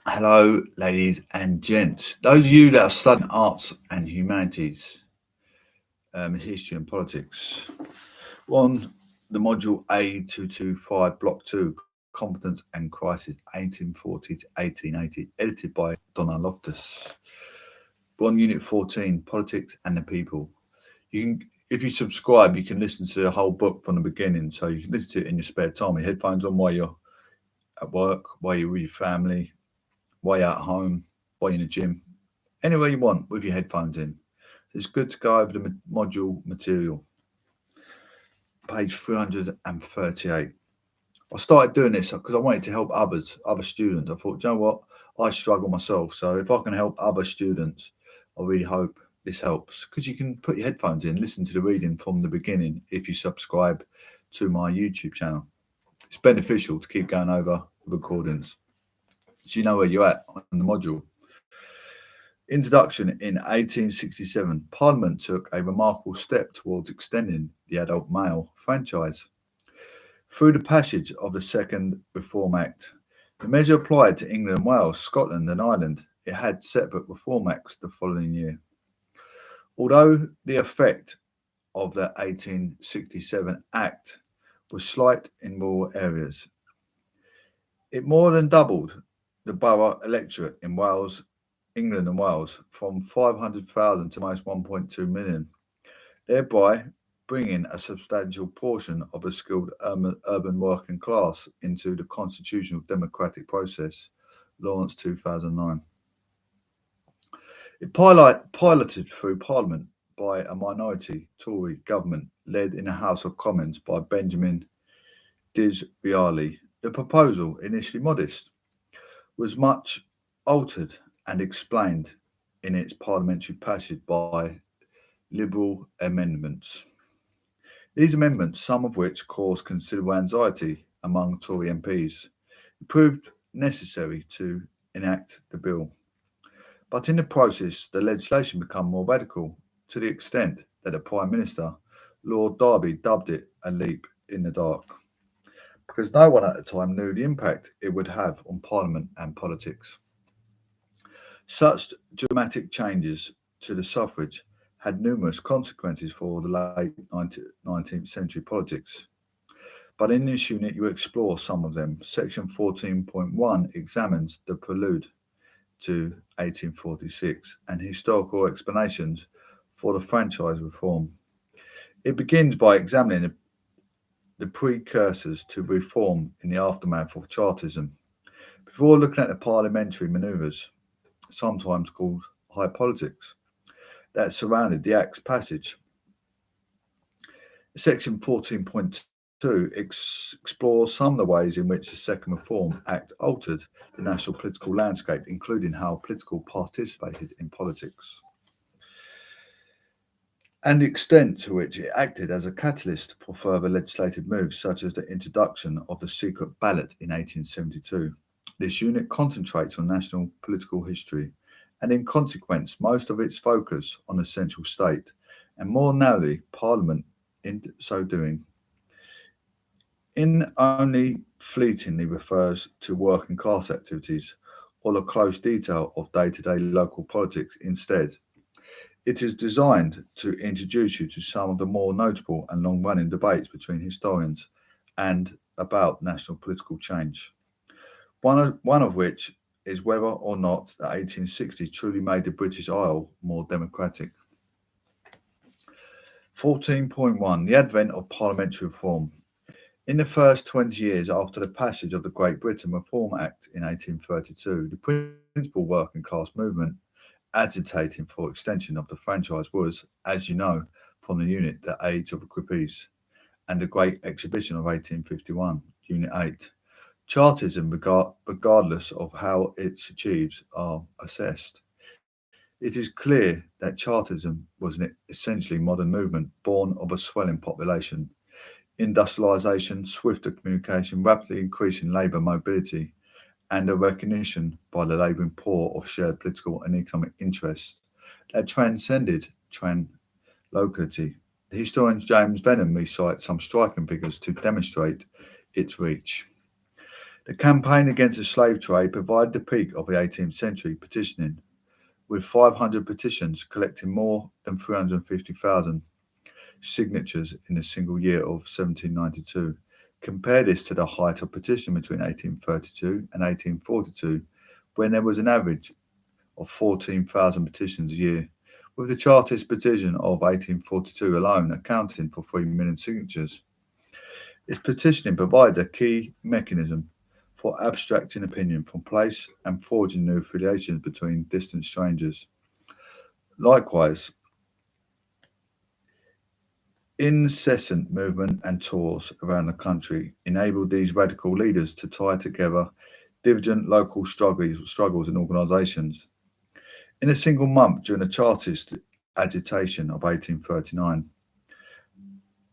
Hello, ladies and gents. Those of you that are studying arts and humanities, history and politics, on the module A225, Block 2, Competence and Crisis, 1840 to 1880, edited by Donna Loftus. On Unit 14, Politics and the People. You can, if you subscribe, you can listen to the whole book from the beginning, so you can listen to it in your spare time. Your headphones on while you're at work, while you're with your family, while you're at home, while you're in the gym, anywhere you want with your headphones in. It's good to go over the module material. Page 338. I started doing this because I wanted to help other students. I thought, you know what? I struggle myself. So if I can help other students, I really hope this helps. Because you can put your headphones in, listen to the reading from the beginning if you subscribe to my YouTube channel. It's beneficial to keep going over the recordings so you know where you're at on the module. Introduction. In 1867, Parliament took a remarkable step towards extending the adult male franchise. Through the passage of the Second Reform Act, the measure applied to England and Wales, Scotland and Ireland. It had separate Reform Acts the following year. Although the effect of the 1867 Act was slight in rural areas, it more than doubled the borough electorate in Wales, England and Wales, from 500,000 to almost 1.2 million, thereby bringing a substantial portion of the skilled urban working class into the constitutional democratic process. Lawrence, 2009. It piloted through Parliament by a minority Tory government led in the House of Commons by Benjamin Disraeli. The proposal, initially modest, was much altered and explained in its parliamentary passage by Liberal amendments. These amendments, some of which caused considerable anxiety among Tory MPs, proved necessary to enact the bill. But in the process, the legislation became more radical to the extent that the Prime Minister, Lord Derby, dubbed it a leap in the dark, because no one at the time knew the impact it would have on Parliament and politics. Such dramatic changes to the suffrage had numerous consequences for the late 19th century politics. But in this unit, you explore some of them. Section 14.1 examines the prelude to 1846 and historical explanations for the franchise reform. It begins by examining the precursors to reform in the aftermath of Chartism, before looking at the parliamentary manoeuvres, sometimes called high politics, that surrounded the Act's passage. Section 14.2 explores some of the ways in which the Second Reform Act altered the national political landscape, including how political participated in politics, and the extent to which it acted as a catalyst for further legislative moves, such as the introduction of the secret ballot in 1872. This unit concentrates on national political history, and in consequence, most of its focus on the central state, and more narrowly, Parliament in so doing. In only fleetingly refers to working class activities or the close detail of day to day local politics instead. It is designed to introduce you to some of the more notable and long running debates between historians and about national political change. One of which is whether or not the 1860s truly made the British Isle more democratic. 14.1. The advent of parliamentary reform. In the first 20 years after the passage of the Great Britain Reform Act in 1832, the principal working class movement agitating for extension of the franchise was, as you know from the unit, the Age of Equipoise and the Great Exhibition of 1851, Unit 8. Chartism, regardless of how its achievements are assessed. It is clear that Chartism was an essentially modern movement born of a swelling population, industrialisation, swifter communication, rapidly increasing labour mobility, and a recognition by the labouring poor of shared political and economic interests that transcended locality. The historian James Venham recites some striking figures to demonstrate its reach. The campaign against the slave trade provided the peak of the 18th century petitioning, with 500 petitions collecting more than 350,000 signatures in a single year of 1792. Compare this to the height of petition between 1832 and 1842, when there was an average of 14,000 petitions a year, with the Chartist petition of 1842 alone accounting for 3 million signatures. Its petitioning provided a key mechanism for abstracting opinion from place and forging new affiliations between distant strangers. Likewise, incessant movement and tours around the country enabled these radical leaders to tie together divergent local struggles and organisations. In a single month during the Chartist agitation of 1839,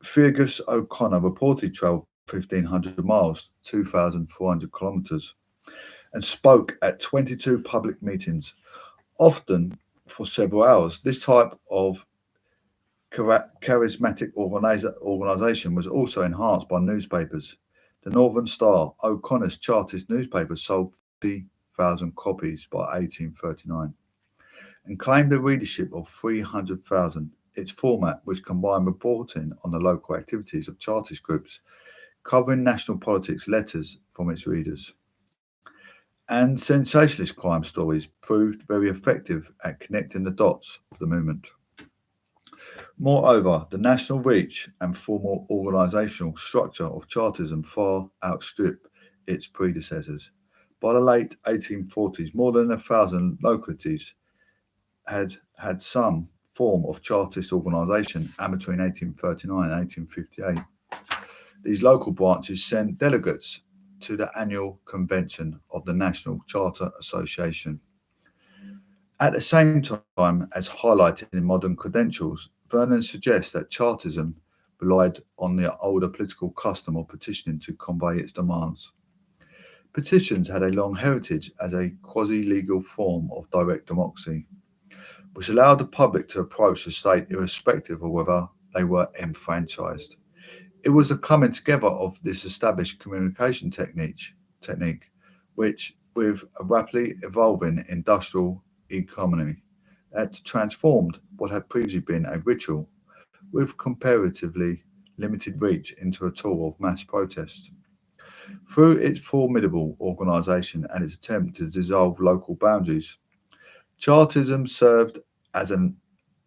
Fergus O'Connor reportedly travelled 1,500 miles, 2,400 kilometres, and spoke at 22 public meetings, often for several hours. This type of charismatic organisation was also enhanced by newspapers. The Northern Star, O'Connor's Chartist newspaper, sold 50,000 copies by 1839 and claimed a readership of 300,000. Its format, which combined reporting on the local activities of Chartist groups, covering national politics, letters from its readers, and sensationalist crime stories, proved very effective at connecting the dots of the movement. Moreover, the national reach and formal organisational structure of Chartism far outstripped its predecessors. By the late 1840s, more than 1,000 localities had some form of Chartist organisation, and between 1839 and 1858, these local branches sent delegates to the annual convention of the National Charter Association. At the same time, as highlighted in modern credentials, Vernon suggests that Chartism relied on the older political custom of petitioning to convey its demands. Petitions had a long heritage as a quasi-legal form of direct democracy, which allowed the public to approach the state irrespective of whether they were enfranchised. It was the coming together of this established communication technique, which, with a rapidly evolving industrial economy, had transformed what had previously been a ritual with comparatively limited reach into a tool of mass protest. Through its formidable organisation and its attempt to dissolve local boundaries, Chartism served as an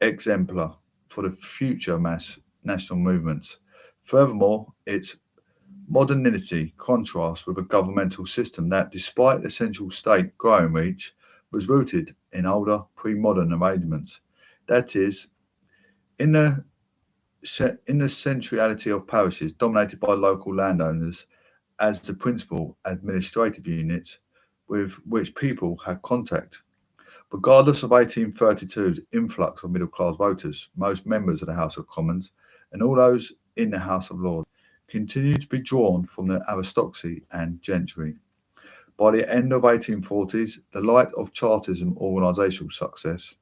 exemplar for the future mass national movements. Furthermore, its modernity contrasts with a governmental system that, despite essential state growing reach, was rooted in older pre-modern arrangements. That is, in the centrality of parishes dominated by local landowners as the principal administrative units with which people had contact. Regardless of 1832's influx of middle-class voters, most members of the House of Commons and all those in the House of Lords continued to be drawn from the aristocracy and gentry. By the end of 1840s, the light of Chartism organisational success,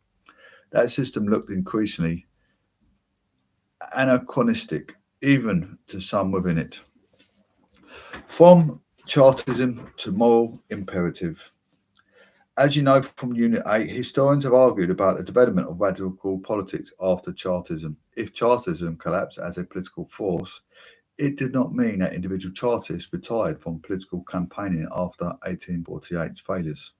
that system looked increasingly anachronistic, even to some within it. From Chartism to moral imperative. As you know from Unit 8, historians have argued about the development of radical politics after Chartism. If Chartism collapsed as a political force, it did not mean that individual Chartists retired from political campaigning after 1848's failures.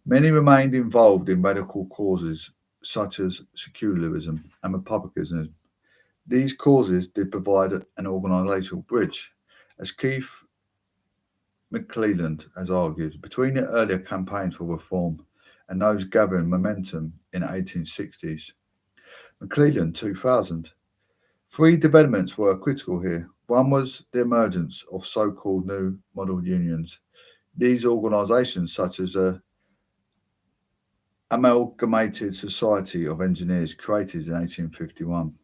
Many remained involved in radical causes such as secularism and republicanism. These causes did provide an organisational bridge, as Keith McClelland has argued, between the earlier campaigns for reform and those gathering momentum in the 1860s. McClelland, 2000. Three developments were critical here. One was the emergence of so-called new model unions. These organisations, such as the Amalgamated Society of Engineers, created in 1851,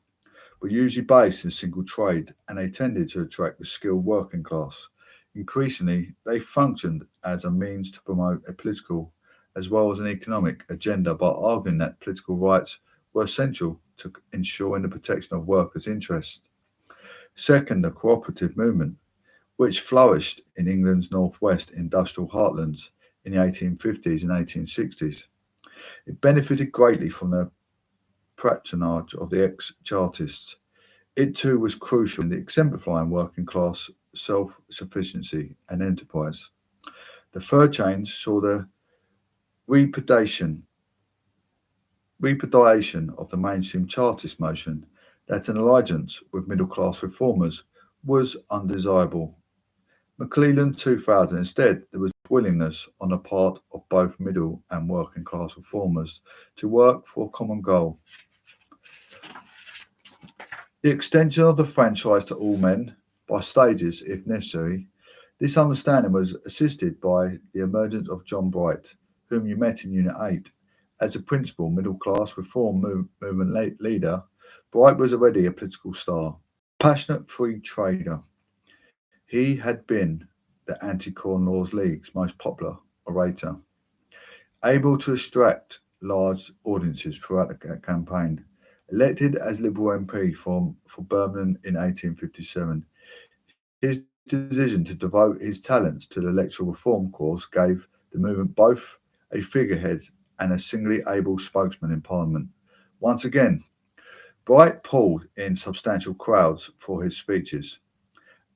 were usually based in single trade, and they tended to attract the skilled working class. Increasingly, they functioned as a means to promote a political as well as an economic agenda by arguing that political rights were essential to ensuring the protection of workers' interests. Second, the cooperative movement, which flourished in England's northwest industrial heartlands in the 1850s and 1860s. It benefited greatly from the patronage of the ex-Chartists. It too was crucial in exemplifying working class self-sufficiency and enterprise. The third change saw the repudiation of the mainstream Chartist motion that an alliance with middle class reformers was undesirable. McClelland 2000 instead, there was willingness on the part of both middle and working class reformers to work for a common goal. The extension of the franchise to all men, by stages if necessary, this understanding was assisted by the emergence of John Bright, whom you met in Unit 8. As a principal middle-class reform movement leader, Bright was already a political star. Passionate free trader, he had been the Anti-Corn Laws League's most popular orator, able to extract large audiences throughout the campaign. Elected as Liberal MP for Birmingham in 1857, his decision to devote his talents to the electoral reform cause gave the movement both a figurehead and a singly able spokesman in Parliament. Once again, Bright pulled in substantial crowds for his speeches.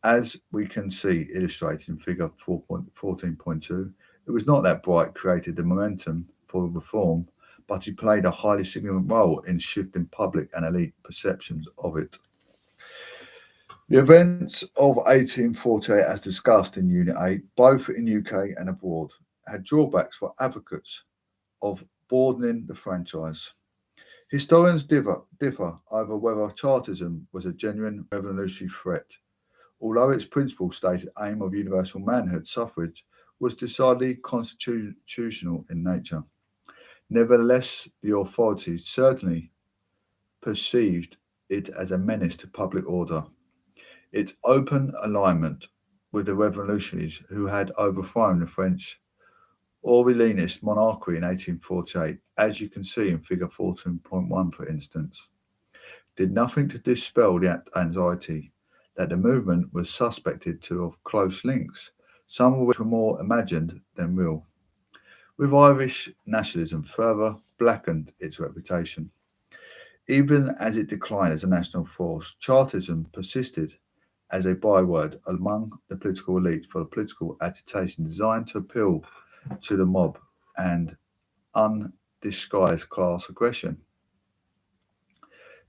As we can see illustrated in figure 14.2, it was not that Bright created the momentum for reform, but he played a highly significant role in shifting public and elite perceptions of it. The events of 1848, as discussed in Unit 8, both in UK and abroad, had drawbacks for advocates of broadening the franchise. Historians differ over whether Chartism was a genuine revolutionary threat, although its principal stated aim of universal manhood suffrage was decidedly constitutional in nature. Nevertheless, the authorities certainly perceived it as a menace to public order. Its open alignment with the revolutionaries who had overthrown the French Orleanist monarchy in 1848, as you can see in figure 14.1 for instance, did nothing to dispel the anxiety that the movement was suspected to have close links, some of which were more imagined than real, with Irish nationalism further blackened its reputation. Even as it declined as a national force, Chartism persisted as a byword among the political elite for political agitation designed to appeal to the mob and undisguised class aggression.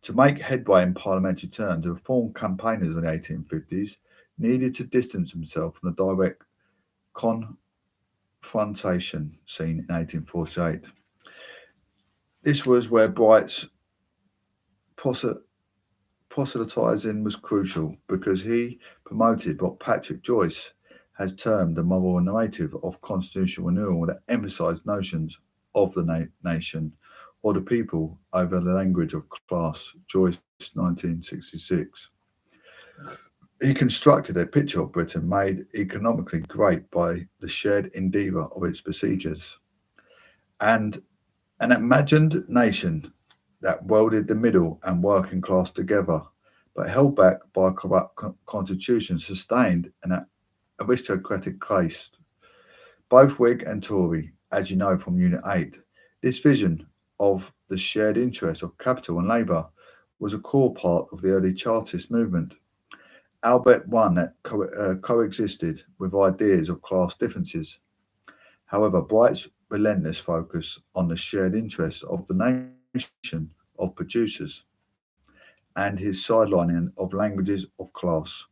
To make headway in parliamentary terms, the reform campaigners in the 1850s needed to distance themselves from the direct confrontation seen in 1848. This was where Bright's proselytizing was crucial because he promoted what Patrick Joyce has termed the moral narrative of constitutional renewal that emphasized notions of the nation or the people over the language of class. Joyce, 1966. He constructed a picture of Britain made economically great by the shared endeavour of its besiegers, and an imagined nation that welded the middle and working class together, but held back by a corrupt constitution sustained an aristocratic caste. Both Whig and Tory, as you know from Unit 8, this vision of the shared interest of capital and labour was a core part of the early Chartist movement, albeit one that coexisted with ideas of class differences. However, Bright's relentless focus on the shared interests of the nation of producers and his sidelining of languages of class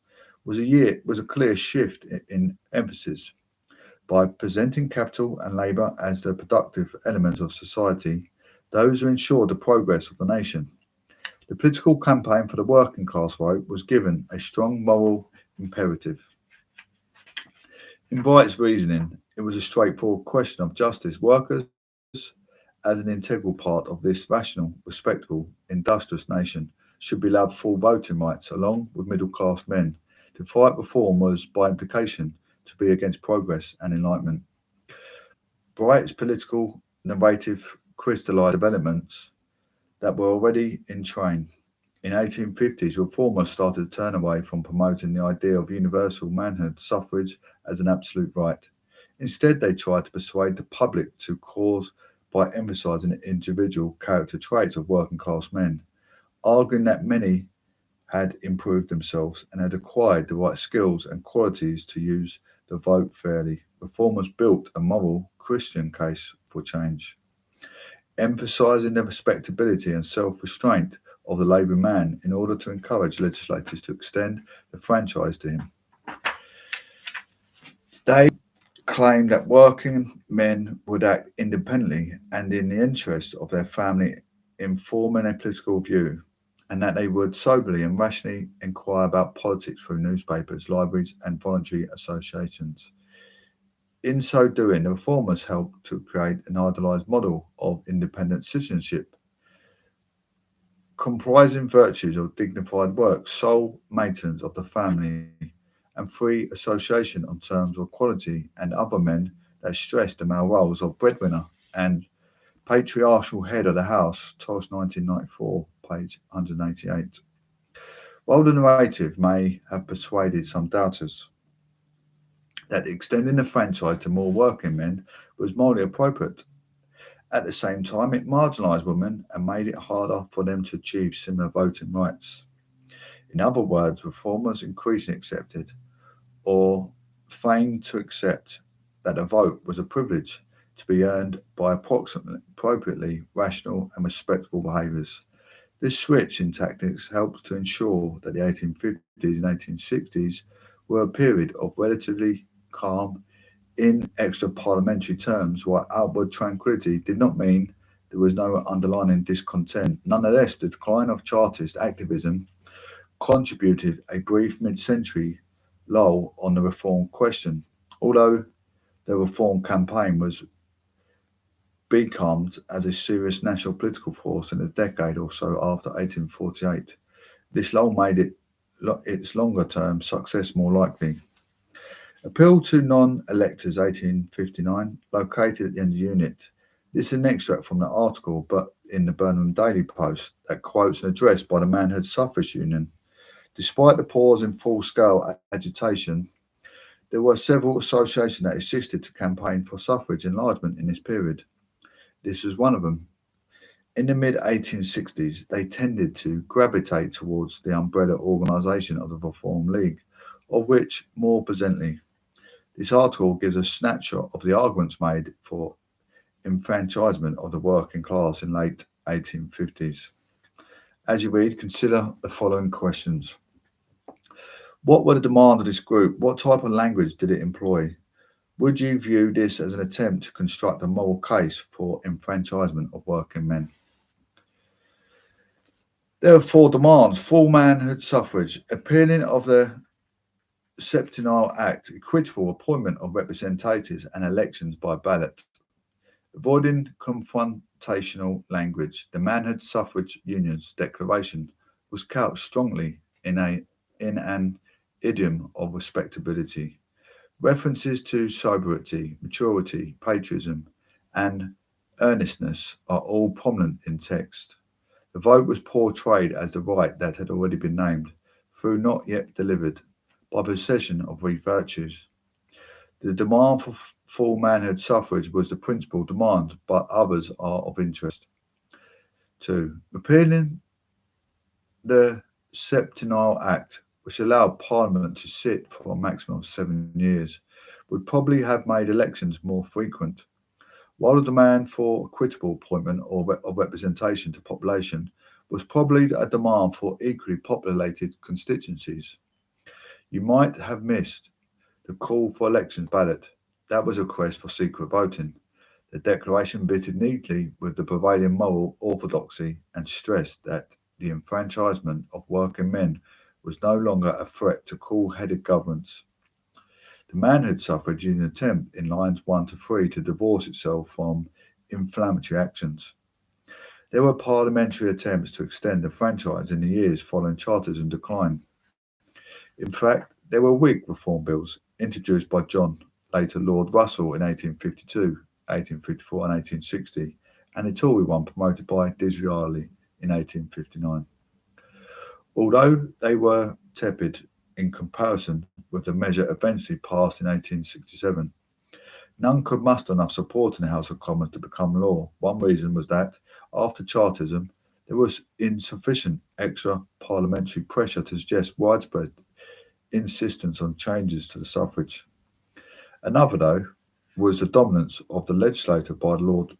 was a clear shift in emphasis. By presenting capital and labour as the productive elements of society, those who ensured the progress of the nation. The political campaign for the working class vote was given a strong moral imperative. In Bright's reasoning, it was a straightforward question of justice. Workers, as an integral part of this rational, respectable, industrious nation, should be allowed full voting rights along with middle class men. To fight reform was, by implication, to be against progress and enlightenment. Bright's political narrative crystallised developments that were already in train. In 1850s, reformers started to turn away from promoting the idea of universal manhood suffrage as an absolute right. Instead, they tried to persuade the public to cause by emphasising the individual character traits of working class men, arguing that many had improved themselves and had acquired the right skills and qualities to use the vote fairly. Reformers built a moral Christian case for change, emphasising the respectability and self restraint of the labouring man in order to encourage legislators to extend the franchise to him. They claimed that working men would act independently and in the interest of their family in forming a political view, and that they would soberly and rationally inquire about politics through newspapers, libraries, and voluntary associations. In so doing, the reformers helped to create an idealised model of independent citizenship, comprising virtues of dignified work, sole maintenance of the family, and free association on terms of equality, and other men that stressed the male roles of breadwinner and patriarchal head of the house, Tosh 1994, page 188. While the narrative may have persuaded some doubters that extending the franchise to more working men was morally appropriate, at the same time it marginalised women and made it harder for them to achieve similar voting rights. In other words, reformers increasingly accepted or feigned to accept that a vote was a privilege to be earned by appropriately rational and respectable behaviours. This switch in tactics helped to ensure that the 1850s and 1860s were a period of relatively calm in extra parliamentary terms, while outward tranquillity did not mean there was no underlying discontent. Nonetheless, the decline of Chartist activism contributed a brief mid century lull on the reform question, although the reform campaign was become as a serious national political force in a decade or so after 1848. This lull made its longer term success more likely. Appeal to non-electors 1859, located at the end of the unit. This is an extract from the article but in the Birmingham Daily Post that quotes an address by the Manhood Suffrage Union. Despite the pause in full-scale agitation, there were several associations that assisted to campaign for suffrage enlargement in this period. This was one of them. In the mid 1860s, they tended to gravitate towards the umbrella organisation of the Reform League, of which more presently. This article gives a snapshot of the arguments made for enfranchisement of the working class in late 1850s. As you read, consider the following questions. What were the demands of this group? What type of language did it employ? Would you view this as an attempt to construct a moral case for enfranchisement of working men? There are four demands: full manhood suffrage, repealing of the Septennial Act, equitable appointment of representatives and elections by ballot, avoiding confrontational language. The Manhood Suffrage Union's declaration was couched strongly in an idiom of respectability. References to sobriety, maturity, patriotism, and earnestness are all prominent in text. The vote was portrayed as the right that had already been named, though not yet delivered, by possession of these virtues. The demand for full manhood suffrage was the principal demand, but others are of interest. 2. Repealing the Septennial Act, which allowed Parliament to sit for a maximum of 7 years, would probably have made elections more frequent. While the demand for equitable appointment of representation to population was probably a demand for equally populated constituencies. You might have missed the call for elections ballot. That was a request for secret voting. The declaration fitted neatly with the prevailing moral orthodoxy and stressed that the enfranchisement of working men was no longer a threat to cool-headed governments. The manhood suffrage is an attempt in lines 1 to 3 to divorce itself from inflammatory actions. There were parliamentary attempts to extend the franchise in the years following Chartism decline. In fact, there were Whig reform bills introduced by John, later Lord Russell in 1852, 1854 and 1860, and a Tory one promoted by Disraeli in 1859. Although they were tepid in comparison with the measure eventually passed in 1867, none could muster enough support in the House of Commons to become law. One reason was that, after Chartism, there was insufficient extra parliamentary pressure to suggest widespread insistence on changes to the suffrage. Another, though, was the dominance of the legislature by Lord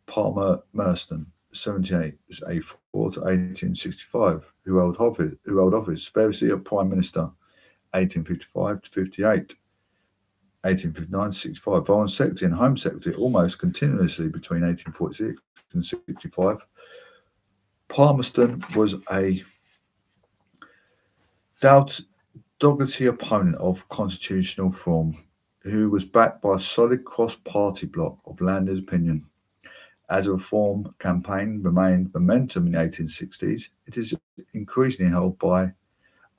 Palmerston, 1784 to 1865, who held office variously as Prime Minister 1855 to 58, 1859 to 65, Foreign Secretary and Home Secretary almost continuously between 1846 and 65. Palmerston was a dogged opponent of constitutional reform, who was backed by a solid cross-party bloc of landed opinion. As a reform campaign remained momentum in the 1860s, it is increasingly held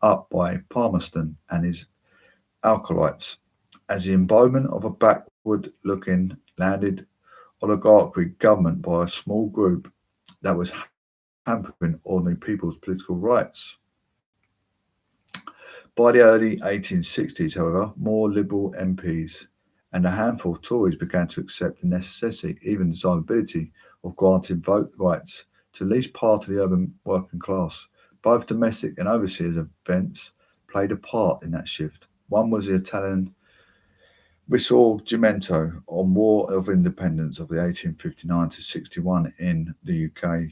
up by Palmerston and his acolytes as the embodiment of a backward-looking landed oligarchy government by a small group that was hampering ordinary people's political rights. By the early 1860s, however, more Liberal MPs and a handful of Tories began to accept the necessity, even desirability, of granting vote rights to at least part of the urban working class. Both domestic and overseas events played a part in that shift. One was the Italian Risorgimento on War of Independence of the 1859 to 61 in the UK.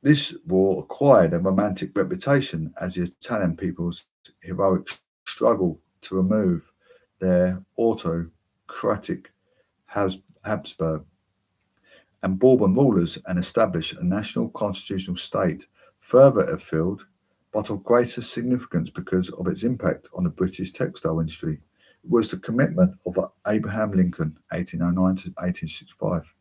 This war acquired a romantic reputation as the Italian people's heroic struggle to remove their autocratic Habsburg and Bourbon rulers and establish a national constitutional state, further afield, but of greater significance because of its impact on the British textile industry. It was the commitment of Abraham Lincoln, 1809 to 1865,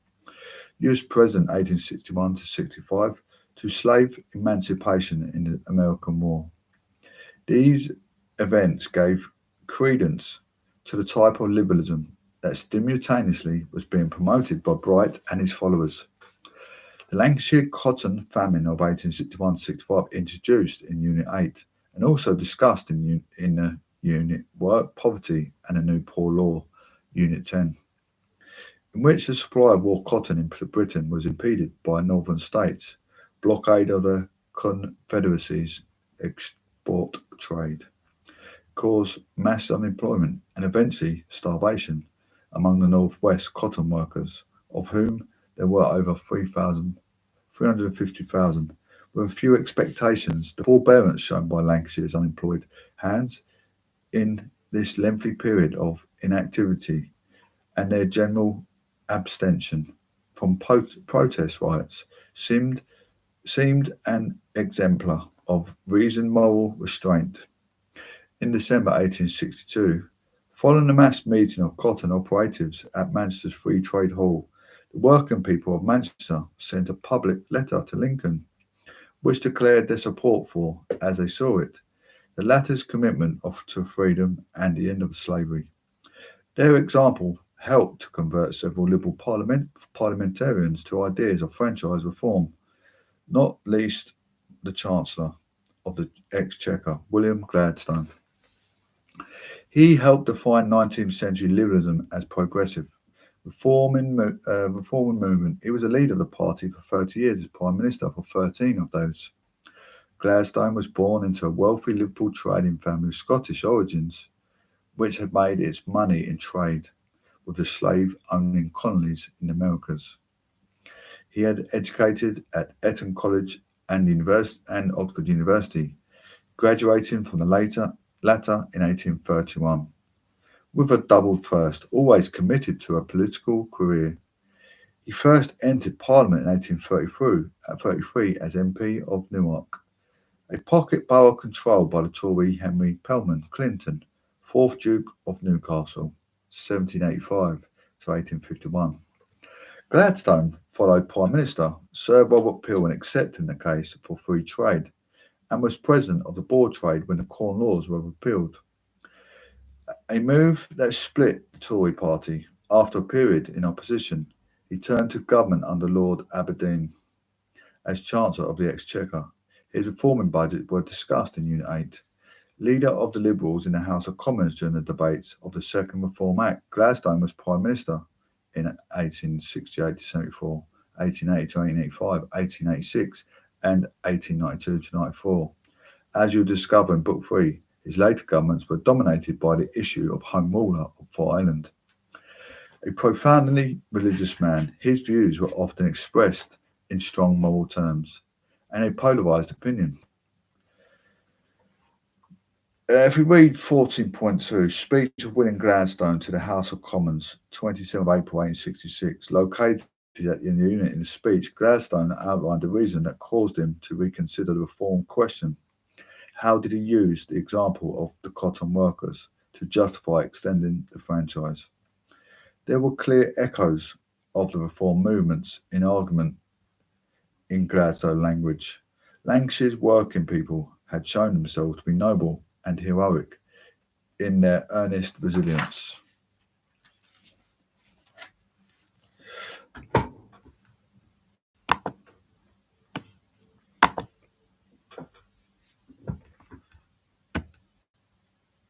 US President 1861 to 65, to slave emancipation in the American War. These events gave credence to the type of liberalism that simultaneously was being promoted by Bright and his followers. The Lancashire cotton famine of 1861-65 introduced in Unit 8 and also discussed in the Unit Work, Poverty and a New Poor Law, Unit 10, in which the supply of raw cotton into Britain was impeded by northern states' blockade of the Confederacy's export trade, caused mass unemployment and eventually starvation among the Northwest cotton workers, of whom there were over 350,000, with few expectations. The forbearance shown by Lancashire's unemployed hands in this lengthy period of inactivity and their general abstention from protest riots seemed an exemplar of reasoned moral restraint. In December 1862, following a mass meeting of cotton operatives at Manchester's Free Trade Hall, the working people of Manchester sent a public letter to Lincoln, which declared their support for, as they saw it, the latter's commitment to freedom and the end of slavery. Their example helped to convert several Liberal parliamentarians to ideas of franchise reform, not least the Chancellor of the Exchequer, William Gladstone. He helped define 19th century liberalism as progressive, reforming movement. He was a leader of the party for 30 years as Prime Minister for 13 of those. Gladstone was born into a wealthy Liverpool trading family of Scottish origins, which had made its money in trade with the slave-owning colonies in the Americas. He had educated at Eton College and Oxford University, graduating from the latter in 1831. With a double first, always committed to a political career. He first entered Parliament in 1833 as MP of Newark, a pocket borough controlled by the Tory Henry Pelham Clinton, 4th Duke of Newcastle, 1785 to 1851. Gladstone followed Prime Minister Sir Robert Peel in accepting the case for free trade and was President of the Board Trade when the Corn Laws were repealed, a move that split the Tory party. After a period in opposition, he turned to government under Lord Aberdeen as Chancellor of the Exchequer. His reforming budget were discussed in Unit 8. Leader of the Liberals in the House of Commons during the debates of the Second Reform Act, Gladstone was Prime Minister in 1868 to 74, 1880 to 1885, 1886, and 1892 to 94. As you'll discover in Book 3, his later governments were dominated by the issue of Home Rule of Fort Island. A profoundly religious man, his views were often expressed in strong moral terms and a polarised opinion. If we read 14.2, Speech of William Gladstone to the House of Commons, 27 April 1866, located at the unit in the speech, Gladstone outlined the reason that caused him to reconsider the reform question. How did he use the example of the cotton workers to justify extending the franchise? There were clear echoes of the reform movements in argument in Gladstone language. Lancashire's working people had shown themselves to be noble and heroic in their earnest resilience.